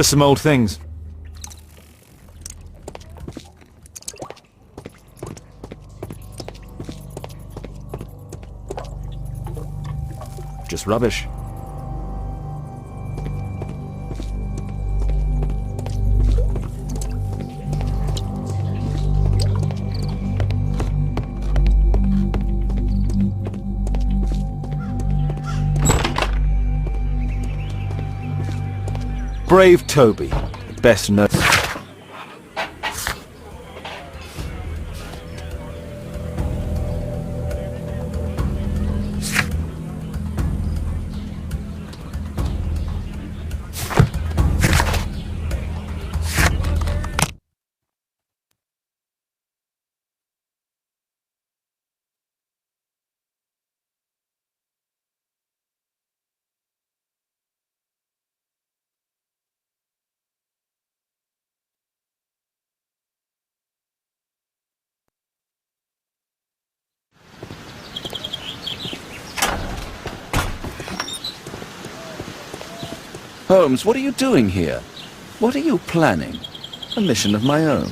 Just some old things. Just rubbish. Brave Toby, best known. Holmes, what are you doing here? What are you planning? A mission of my own.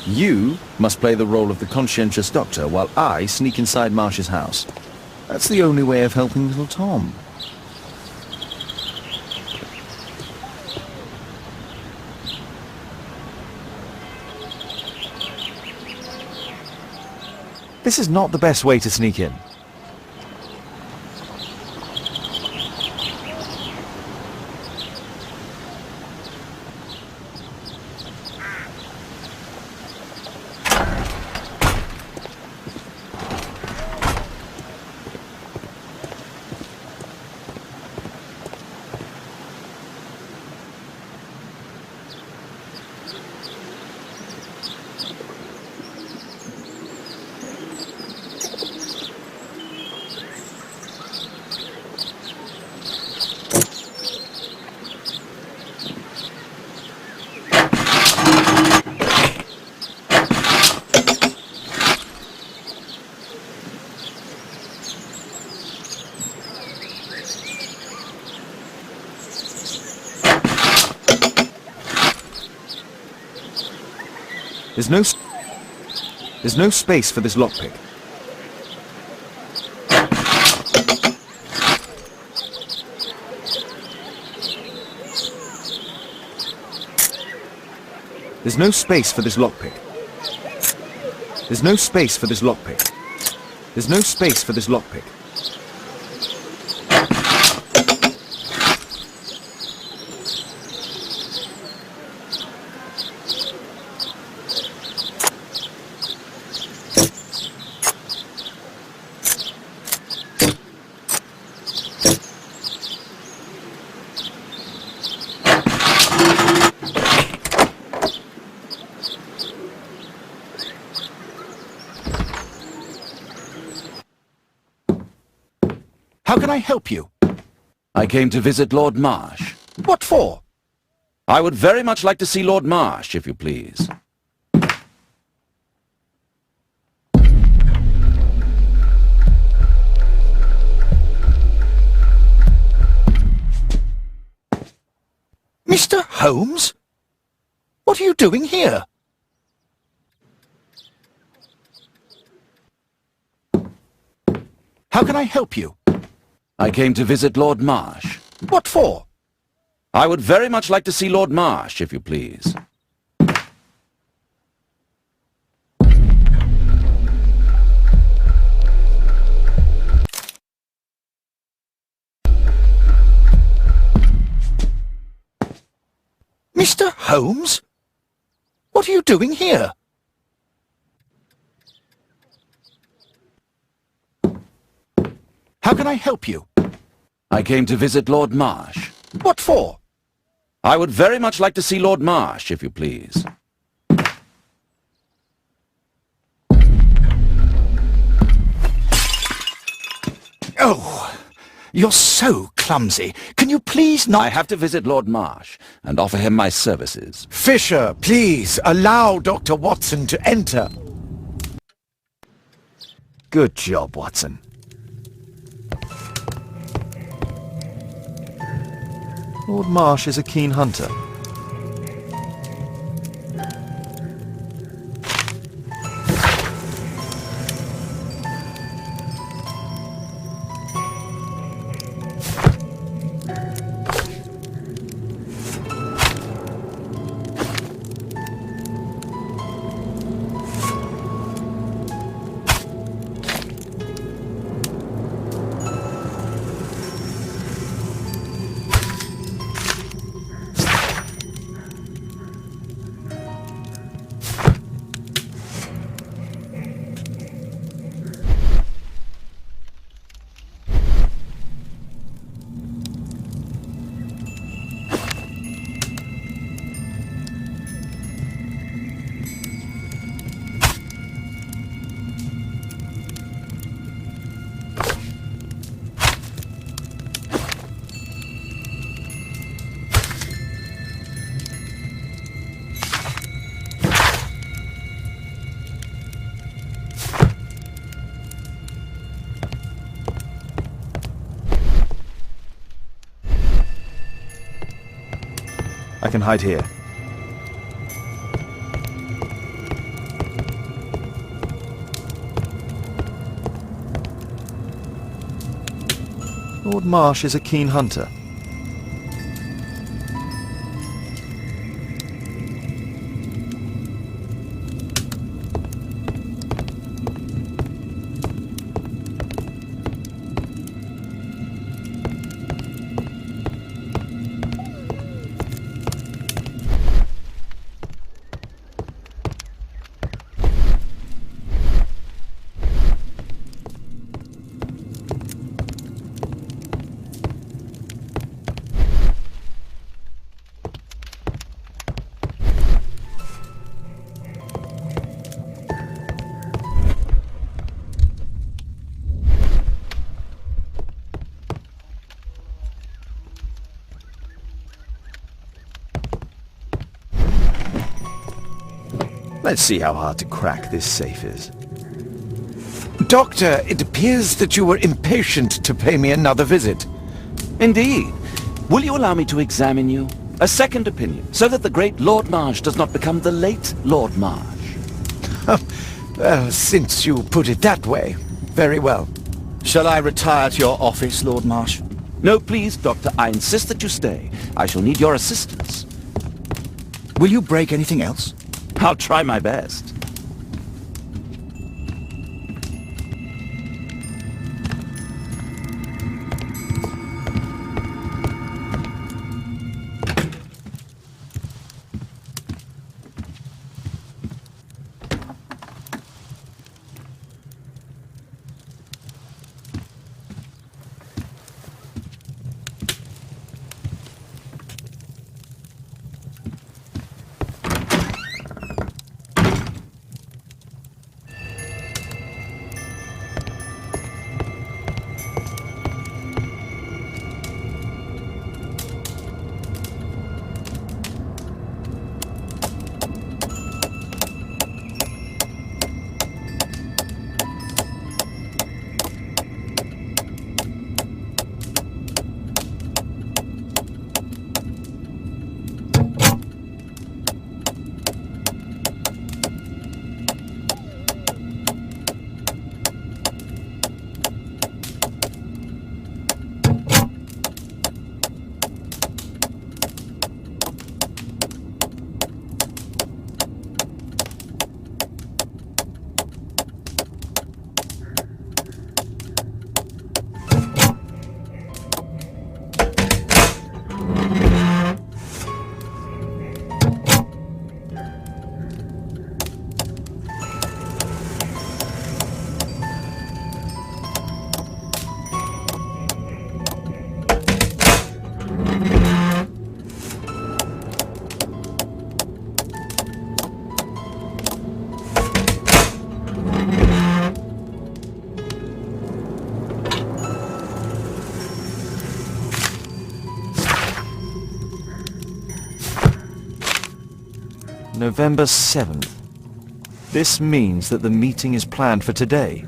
You must play the role of the conscientious doctor while I sneak inside Marsh's house. That's the only way of helping little Tom. This is not the best way to sneak in. There's no space for this lockpick. There's no space for this lockpick. There's no space for this lockpick. There's no space for this lockpick. How can I help you? I came to visit Lord Marsh. What for? I would very much like to see Lord Marsh, if you please. Mr. Holmes? What are you doing here? How can I help you? I came to visit Lord Marsh. What for? I would very much like to see Lord Marsh, if you please. Mr. Holmes? What are you doing here? How can I help you? I came to visit Lord Marsh. What for? I would very much like to see Lord Marsh, if you please. Oh, you're so clumsy. Can you please not— I have to visit Lord Marsh and offer him my services. Fisher, please, allow Dr. Watson to enter. Good job, Watson. Lord Marsh is a keen hunter. I can hide here. Lord Marsh is a keen hunter. Let's see how hard to crack this safe is. Doctor, it appears that you were impatient to pay me another visit. Indeed. Will you allow me to examine you? A second opinion, so that the great Lord Marsh does not become the late Lord Marsh. Well, since you put it that way, very well. Shall I retire to your office, Lord Marsh? No, please, Doctor. I insist that you stay. I shall need your assistance. Will you break anything else? I'll try my best. November 7th. This means that the meeting is planned for today.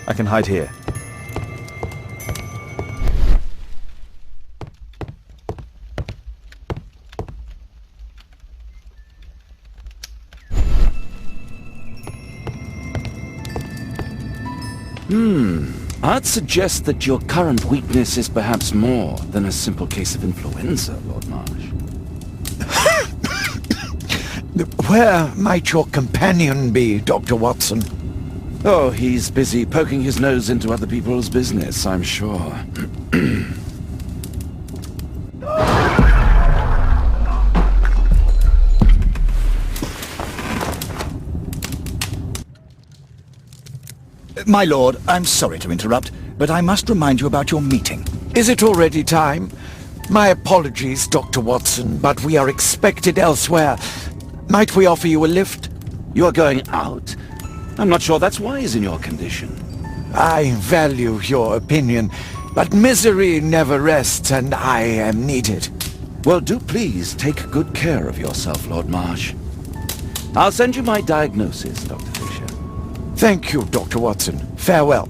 I can hide here. I'd suggest that your current weakness is perhaps more than a simple case of influenza, Lord Marsh. Where might your companion be, Dr. Watson? Oh, he's busy poking his nose into other people's business, I'm sure. My lord, I'm sorry to interrupt, but I must remind you about your meeting. Is it already time? My apologies, Dr. Watson, but we are expected elsewhere. Might we offer you a lift? You're going out? I'm not sure that's wise in your condition. I value your opinion, but misery never rests, and I am needed. Well, do please take good care of yourself, Lord Marsh. I'll send you my diagnosis, Dr. Fisher. Thank you, Dr. Watson. Farewell.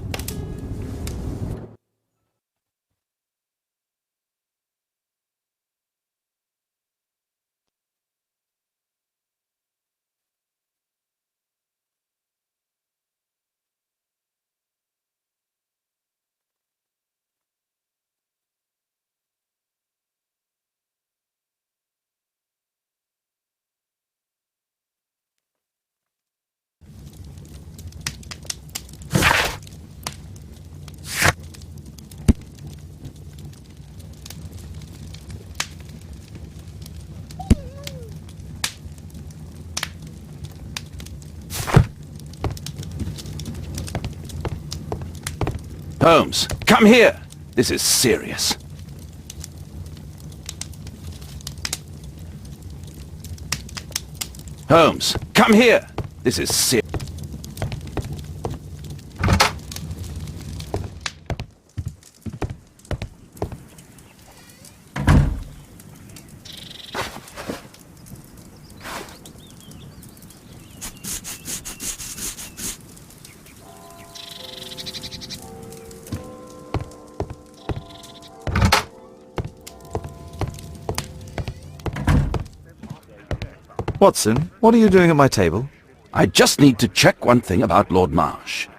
Holmes, come here! This is serious. Holmes, come here! This is serious. Watson, what are you doing at my table? I just need to check one thing about Lord Marsh.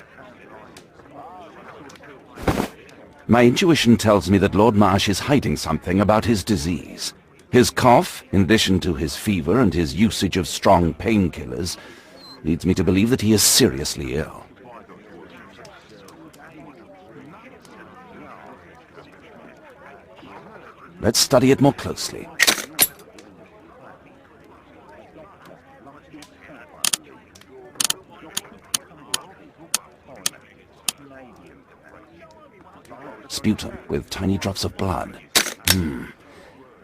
My intuition tells me that Lord Marsh is hiding something about his disease. His cough, in addition to his fever and his usage of strong painkillers, leads me to believe that he is seriously ill. Let's study it more closely. Sputum with tiny drops of blood.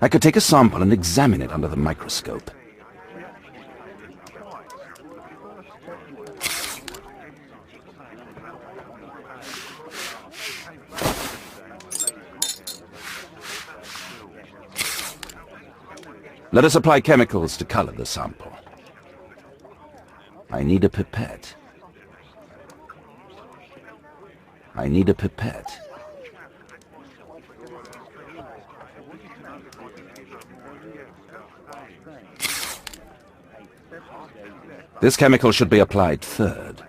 I could take a sample and examine it under the microscope. Let us apply chemicals to color the sample. I need a pipette. I need a pipette. This chemical should be applied third.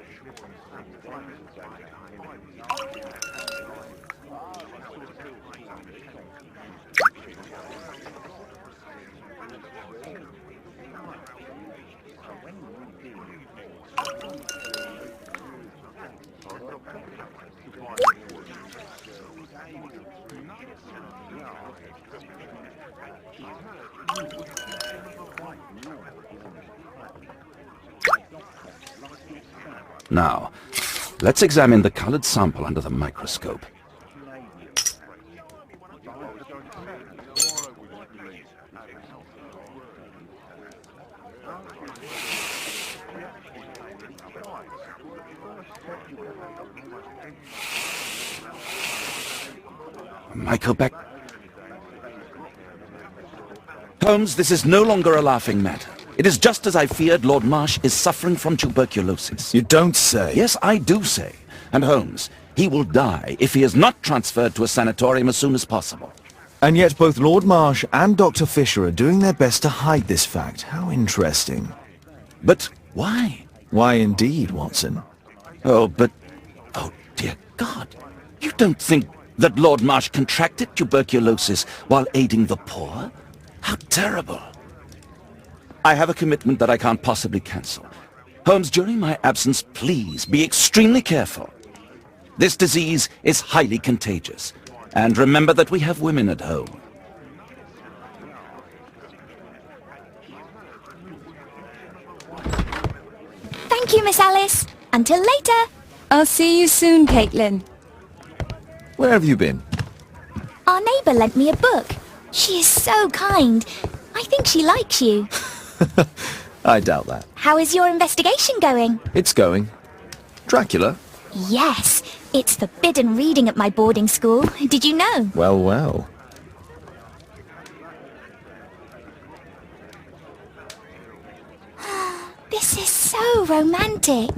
Now, let's examine the colored sample under the microscope. Holmes, this is no longer a laughing matter. It is just as I feared. Lord Marsh is suffering from tuberculosis. You don't say. Yes, I do say. And Holmes, he will die if he is not transferred to a sanatorium as soon as possible. And yet both Lord Marsh and Dr. Fisher are doing their best to hide this fact. How interesting. But why? Why indeed, Watson? Oh, dear God. You don't think that Lord Marsh contracted tuberculosis while aiding the poor? How terrible. I have a commitment that I can't possibly cancel. Holmes, during my absence, please be extremely careful. This disease is highly contagious. And remember that we have women at home. Thank you, Miss Alice. Until later. I'll see you soon, Caitlin. Where have you been? Our neighbour lent me a book. She is so kind. I think she likes you. I doubt that. How is your investigation going? It's going. Dracula? Yes, it's forbidden reading at my boarding school. Did you know? Well, well. This is so romantic.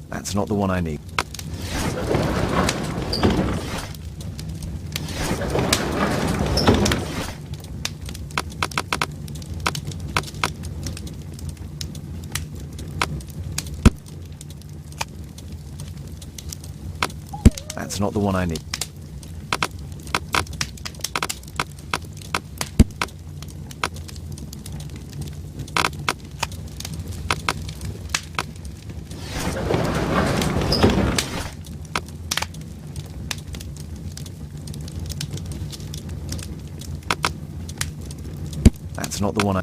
That's not the one I need. That's not the one I need. That's not the one I...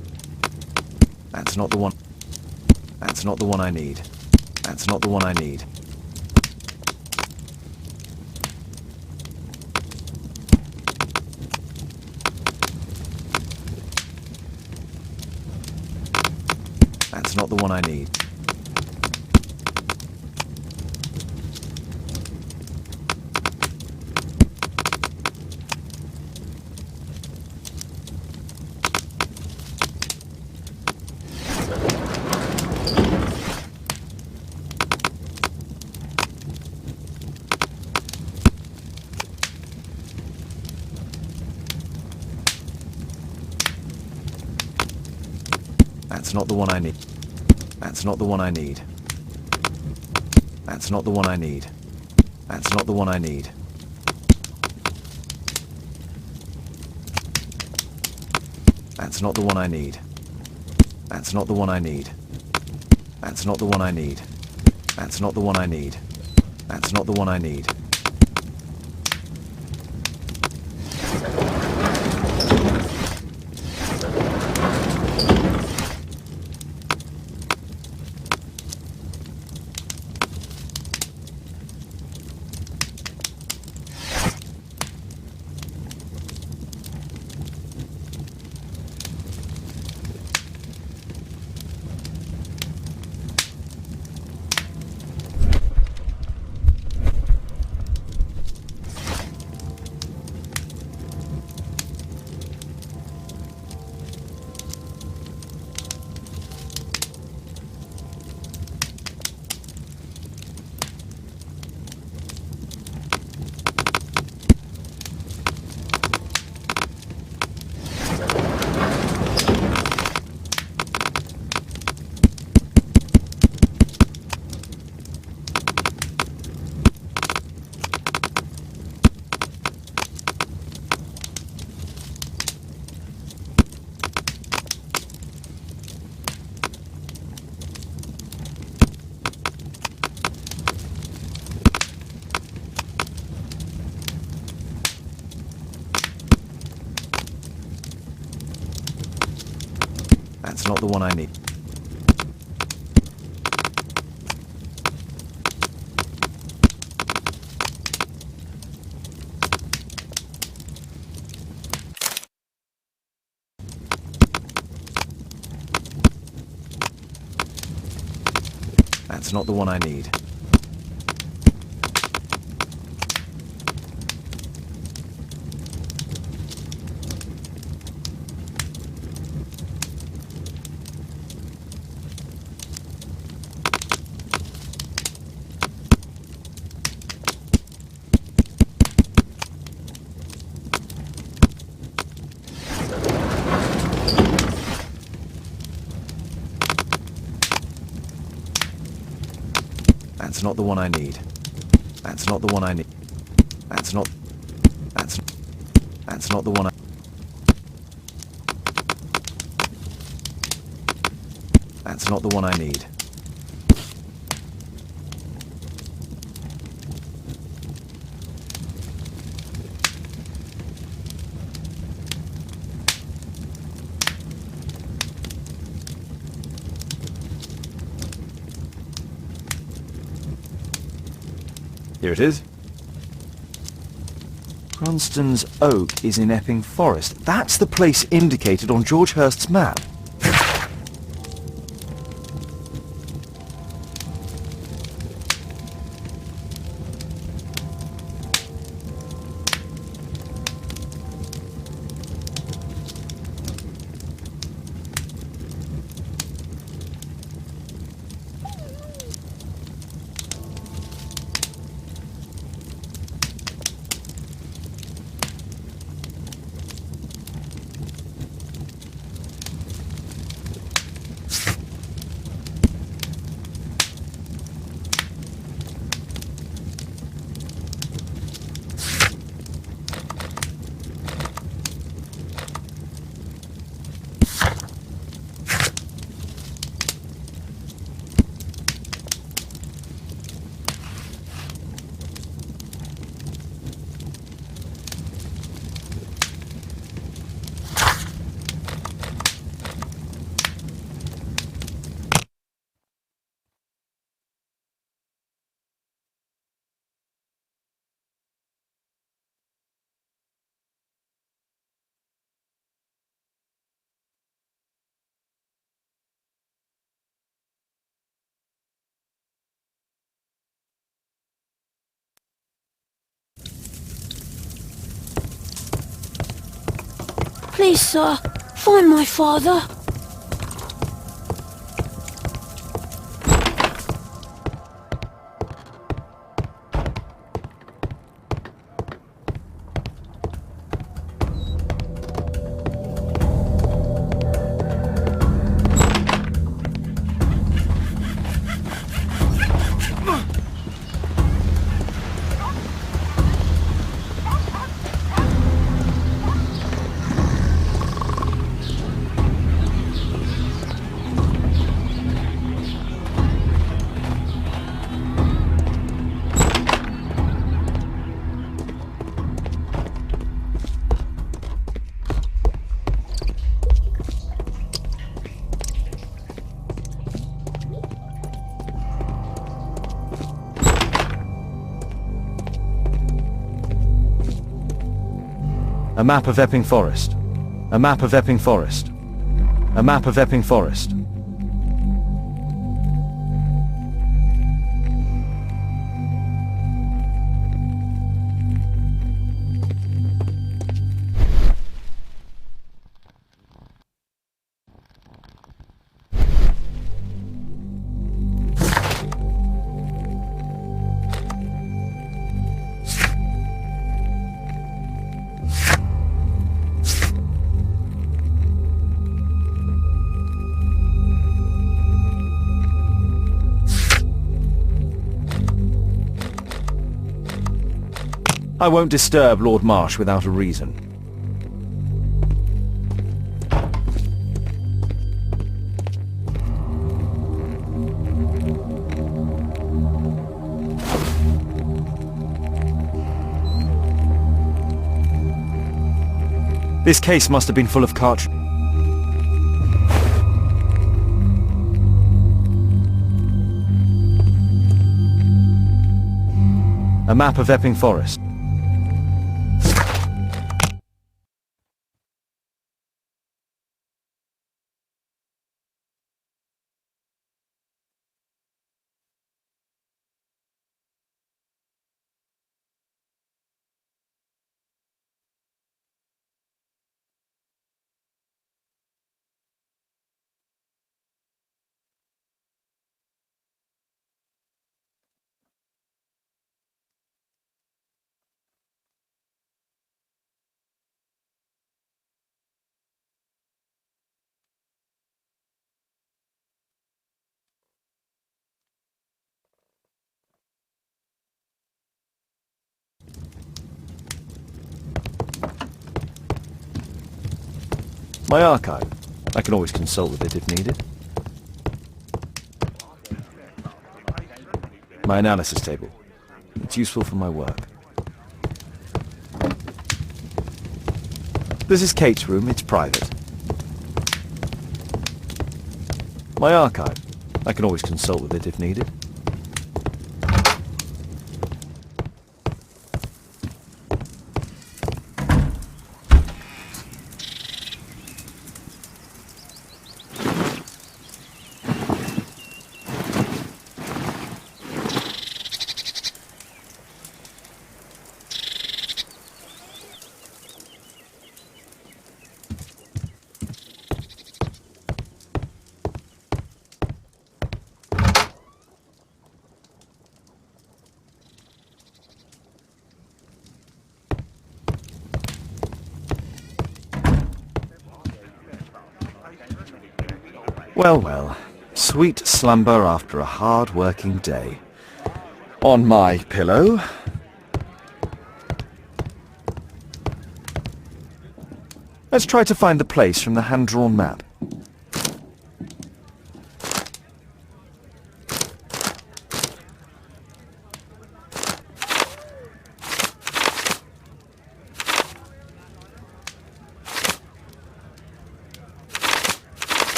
That's not the one... That's not the one I need. That's not the one I need. That's not the one I need. That's not the one I need. That's not the one I need. That's not the one I need. That's not the one I need. That's not the one I need. That's not the one I need. That's not the one I need. That's not the one I need. That's not the one I need. That's not the one I need. That's not the one I need. That's not the one I need. That's not the one I need. That's not the one I... That's not the one I need. Here it is. Cranston's Oak is in Epping Forest. That's the place indicated on George Hurst's map. Please, sir, find my father. A map of Epping Forest. A map of Epping Forest. A map of Epping Forest. I won't disturb Lord Marsh without a reason. This case must have been full of cartridges. A map of Epping Forest. My archive. I can always consult with it if needed. My analysis table. It's useful for my work. This is Kate's room. It's private. My archive. I can always consult with it if needed. Well, well. Sweet slumber after a hard-working day. On my pillow. Let's try to find the place from the hand-drawn map.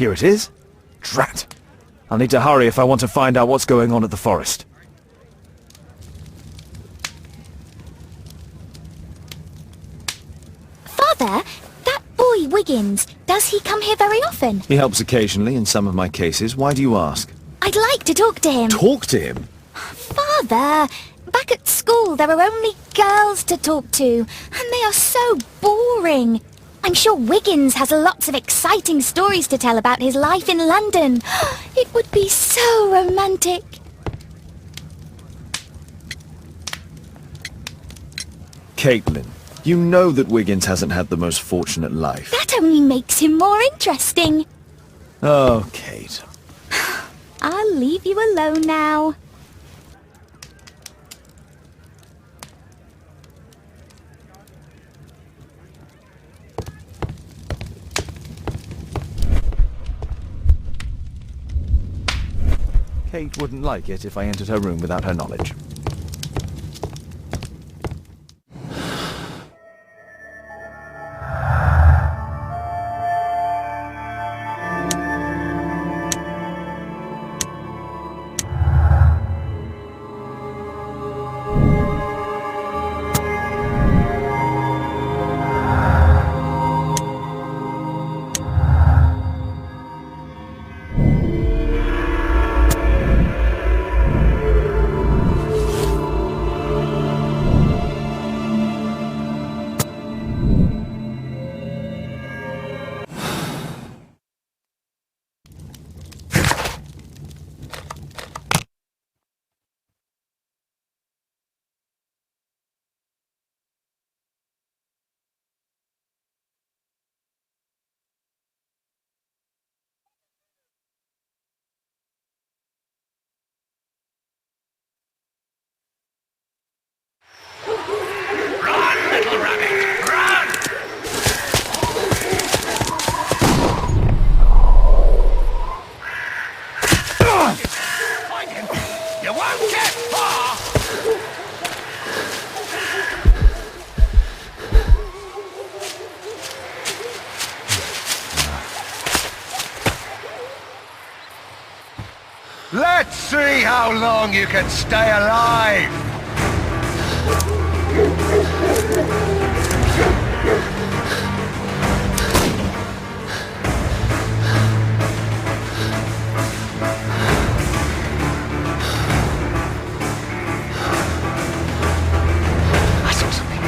Here it is. Drat. I'll need to hurry if I want to find out what's going on at the forest. Father, that boy Wiggins, does he come here very often? He helps occasionally in some of my cases. Why do you ask? I'd like to talk to him. Talk to him? Father, back at school there are only girls to talk to, and they are so boring. I'm sure Wiggins has lots of exciting stories to tell about his life in London. It would be so romantic. Caitlin, you know that Wiggins hasn't had the most fortunate life. That only makes him more interesting. Oh, Kate. I'll leave you alone now. Kate wouldn't like it if I entered her room without her knowledge. Let's see how long you can stay alive! I saw something.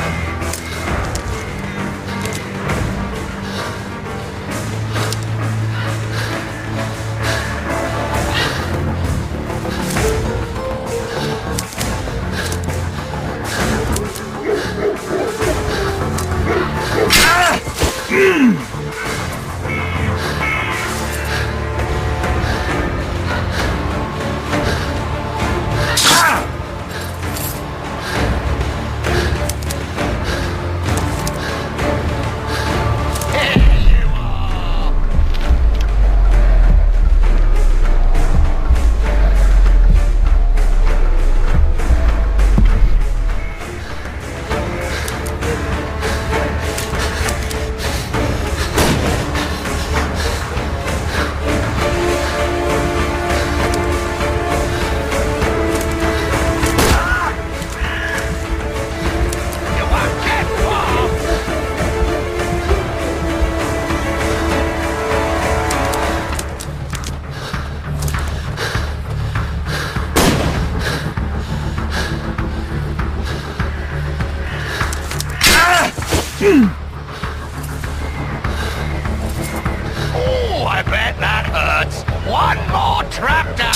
Oh, I bet that hurts. One more trap down.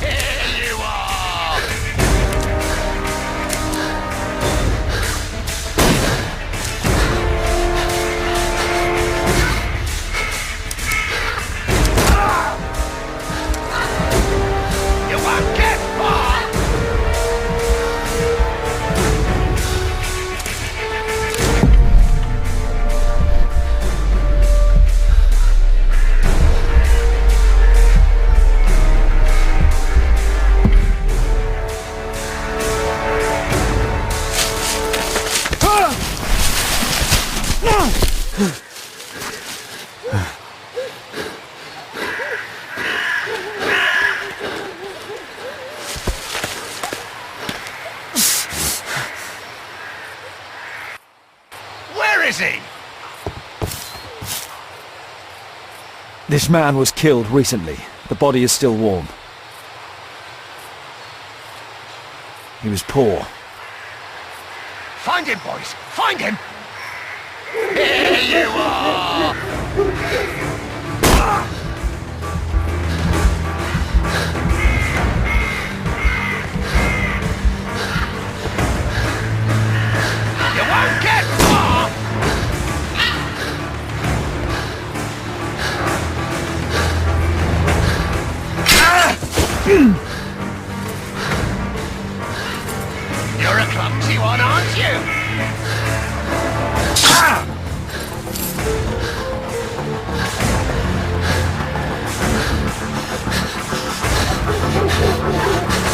Here you are. You won't get far. Where is he? This man was killed recently. The body is still warm. He was poor. Find him, boys! Find him! Here you are! You won't get far! You're a clumsy one, aren't you?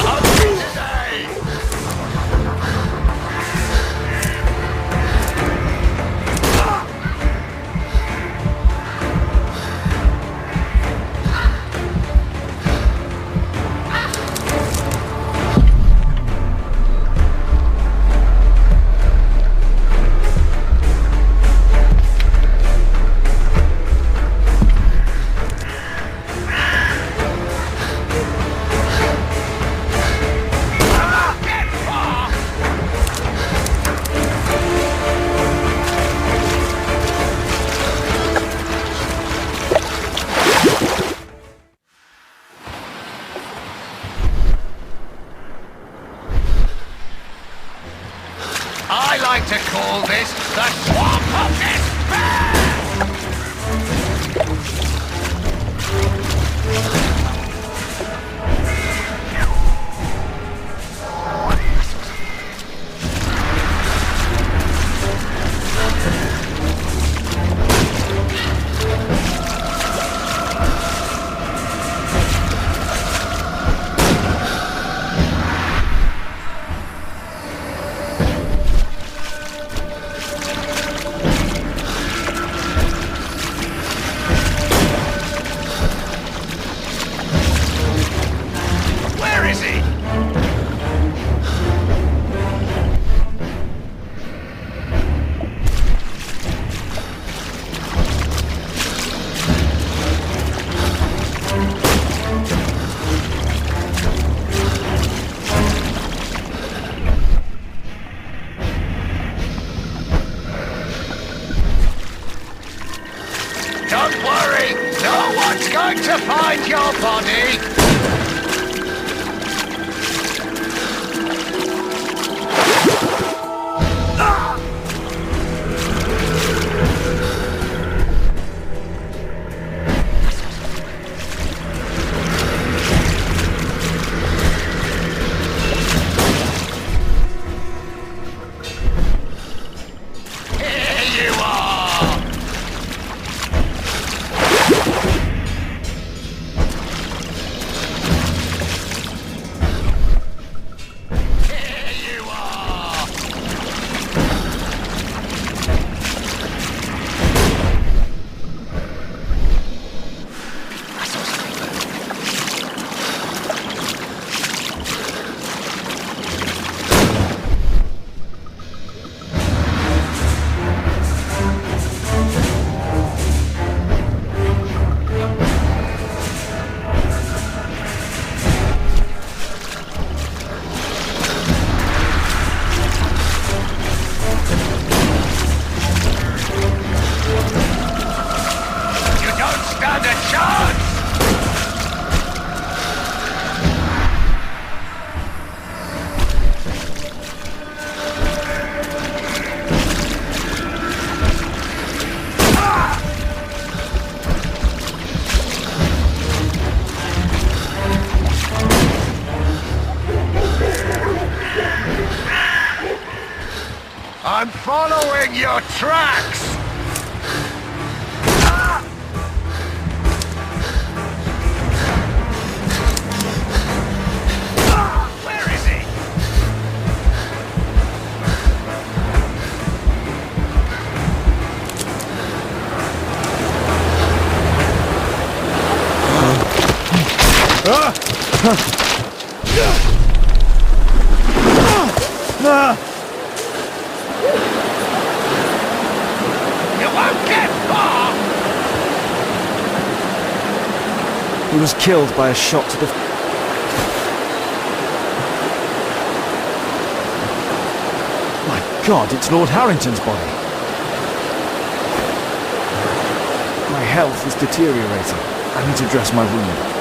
Hungry today! Get far! I like to call this the Swamp of Despair! I'm following your tracks! Where is he? You won't get far! He was killed by a shot to the... My God, it's Lord Harrington's body. My health is deteriorating. I need to dress my wound.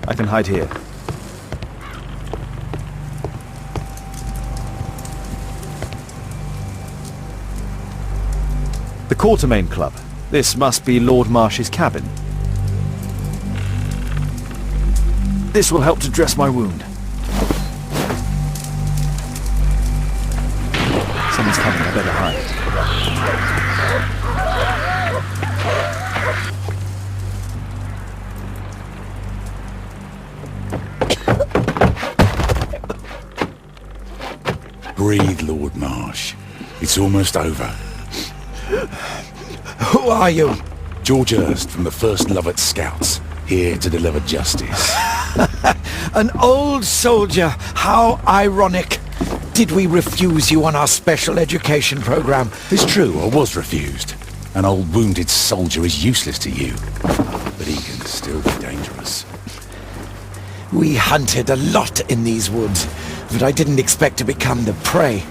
I can hide here. The Quartermain Club. This must be Lord Marsh's cabin. This will help to dress my wound. Someone's coming, I better hide. Breathe, Lord Marsh. It's almost over. Who are you? George Hurst from the 1st Lovett Scouts, here to deliver justice. An old soldier. How ironic. Did we refuse you on our special education program? It's true, I was refused. An old wounded soldier is useless to you, but he can still be dangerous. We hunted a lot in these woods, but I didn't expect to become the prey.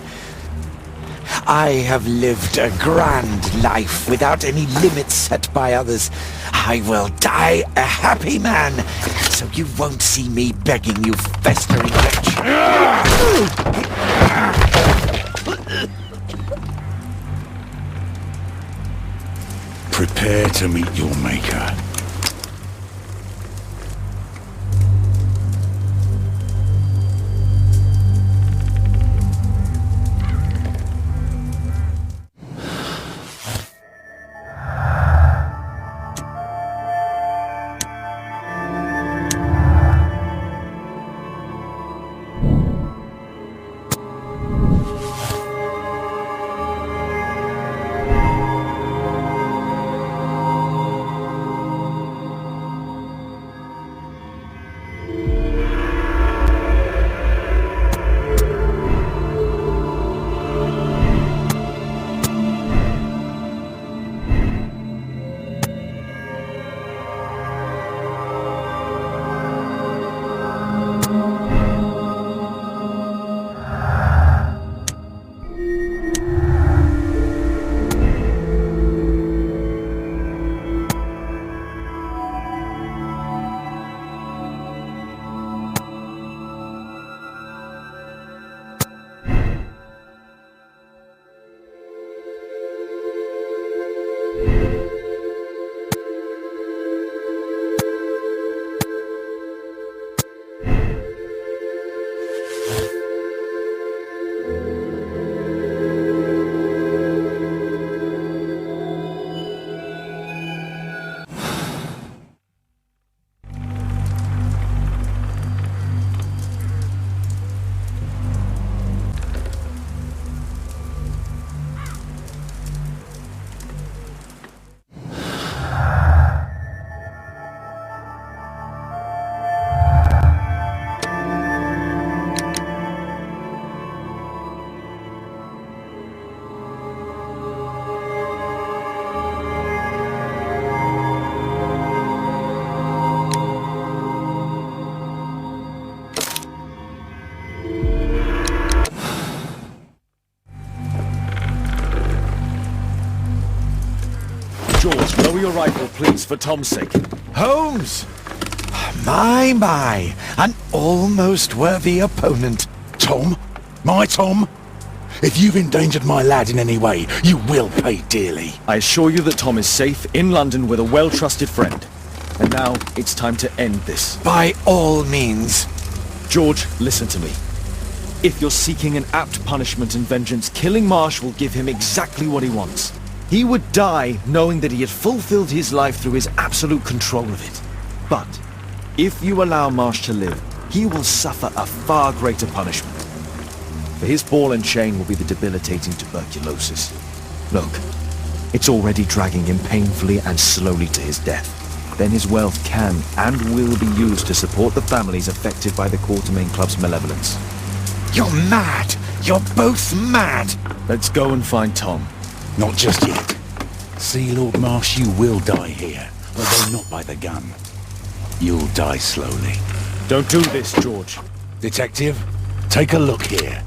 I have lived a grand life without any limits set by others. I will die a happy man, so you won't see me begging you, festering wretch. Prepare to meet your maker. Lower your rifle, please, for Tom's sake. Holmes! My, an almost worthy opponent. Tom? My Tom? If you've endangered my lad in any way, you will pay dearly. I assure you that Tom is safe in London with a well-trusted friend. And now it's time to end this. By all means. George, listen to me. If you're seeking an apt punishment and vengeance, killing Marsh will give him exactly what he wants. He would die knowing that he had fulfilled his life through his absolute control of it. But if you allow Marsh to live, he will suffer a far greater punishment. For his ball and chain will be the debilitating tuberculosis. Look, it's already dragging him painfully and slowly to his death. Then his wealth can and will be used to support the families affected by the Quartermain Club's malevolence. You're mad! You're both mad! Let's go and find Tom. Not just yet. See, Lord Marsh, you will die here, although not by the gun. You'll die slowly. Don't do this, George. Detective, take a look here.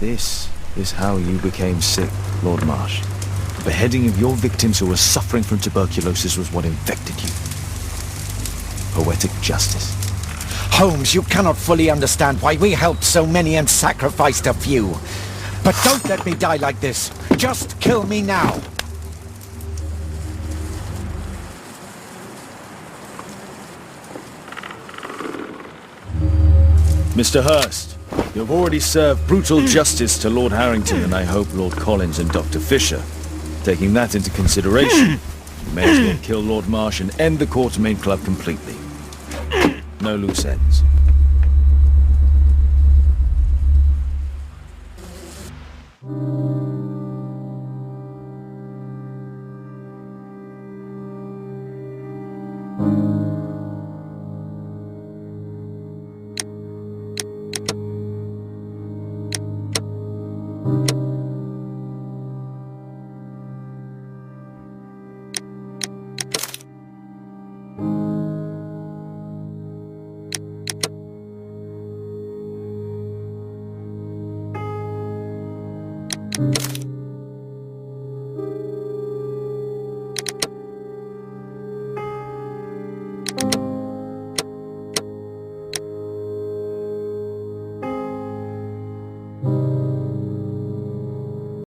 This is how you became sick, Lord Marsh. The beheading of your victims who were suffering from tuberculosis was what infected you. Poetic justice. Holmes, you cannot fully understand why we helped so many and sacrificed a few. But don't let me die like this. Just kill me now. Mr. Hurst, you have already served brutal justice to Lord Harrington and I hope Lord Collins and Dr. Fisher. Taking that into consideration, you may as well kill Lord Marsh and end the Quartermain Club completely. No loose ends.